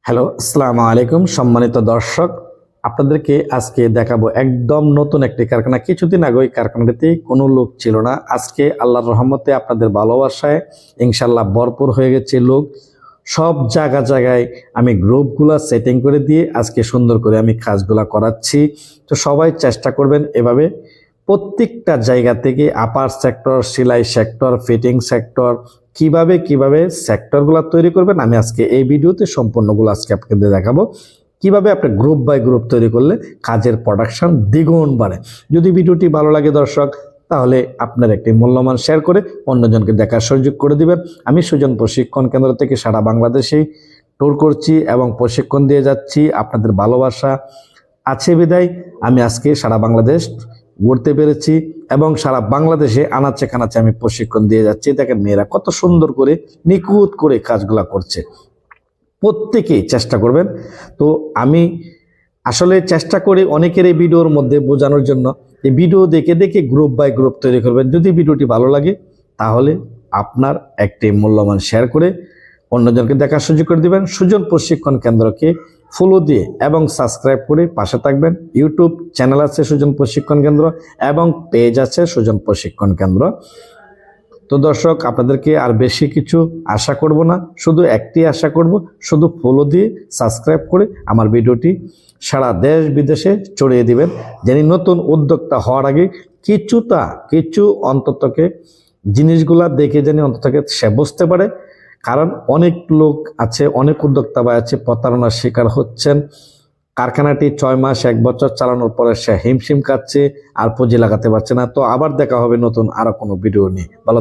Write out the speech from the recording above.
Hello, আসসালামু আলাইকুম সম্মানিত দর্শক। আপনাদেরকে আজকে দেখাবো একদম নতুন একটি কারখানা। কিছুদিন আগে ওই কারখানাটিতে কোনো লোক ছিল না। আজকে আল্লাহর রহমতে আপনাদের ভালোবাসায় ইনশাল্লাহ ভরপুর হয়ে গেছে লোক। সব জায়গায় আমি গ্রুপগুলো সেটিং করে দিয়ে আজকে সুন্দর করে আমি কাজগুলা করাচ্ছি। তো সবাই চেষ্টা করবেন এভাবে প্রত্যেকটা জায়গা থেকে আপার সেক্টর, সেলাই সেক্টর, ফিটিং সেক্টর, কিভাবে সেক্টরগুলো তৈরি করবেন আমি আজকে এই ভিডিওতে সম্পূর্ণগুলো আজকে আপনাদের দেখাবো। কিভাবে আপনি গ্রুপ বাই গ্রুপ তৈরি করলে কাজের প্রোডাকশন দ্বিগুণ বাড়ে। যদি ভিডিওটি ভালো লাগে দর্শক, তাহলে আপনার একটি মূল্যবান শেয়ার করে অন্যজনকে দেখার সুযোগ করে দিবেন। আমি সুজন প্রশিক্ষণ কেন্দ্র থেকে সারা বাংলাদেশেই ট্যুর করছি এবং প্রশিক্ষণ দিয়ে যাচ্ছি। আপনাদের ভালোবাসা আছে বিদায় আমি আজকে সারা বাংলাদেশ ঘুরতে পেরেছি এবং সারা বাংলাদেশে আনাচে কানাচে আমি প্রশিক্ষণ দিয়ে যাচ্ছি। দেখেন মেয়েরা কত সুন্দর করে নিখুঁত করে কাজগুলা করছে। প্রত্যেকেই চেষ্টা করবেন। তো আমি আসলে চেষ্টা করি অনেকের এই ভিডিওর মধ্যে বোঝানোর জন্য, এই ভিডিও দেখে দেখে গ্রুপ বাই গ্রুপ তৈরি করবেন। যদি ভিডিওটি ভালো লাগে তাহলে আপনার একটি মূল্যবান শেয়ার করে অন্যজনকে দেখার সুযোগ করে দিবেন। সুজন প্রশিক্ষণ কেন্দ্রকে ফলো দিয়ে এবং সাবস্ক্রাইব করে পাশে থাকবেন। ইউটিউব চ্যানেল আছে সুজন প্রশিক্ষণ কেন্দ্র এবং পেজ আছে সুজন প্রশিক্ষণ কেন্দ্র। তো দর্শক, আপনাদেরকে আর বেশি কিছু আশা করব না, শুধু একটি আশা করব, শুধু ফলো দিয়ে সাবস্ক্রাইব করে আমার ভিডিওটি সারা দেশ বিদেশে ছড়িয়ে দিবেন। যিনি নতুন উদ্যোক্তা হওয়ার আগে কিছু অন্ততকে জিনিসগুলা দেখে যেন অন্ততকে সে বুঝতে পারে। কারণ অনেক লোক আছে, অনেক উদ্যোক্তা ভাই আছে প্রতারণার শিকার হচ্ছেন। কারখানাটি 6 মাস 1 বছর চালানোর পরে সে হিমশিম খাচ্ছে, আর পুঁজি লাগাতে পারছে না। তো আবার দেখা হবে নতুন আরো কোনো ভিডিও নিয়ে। ভালো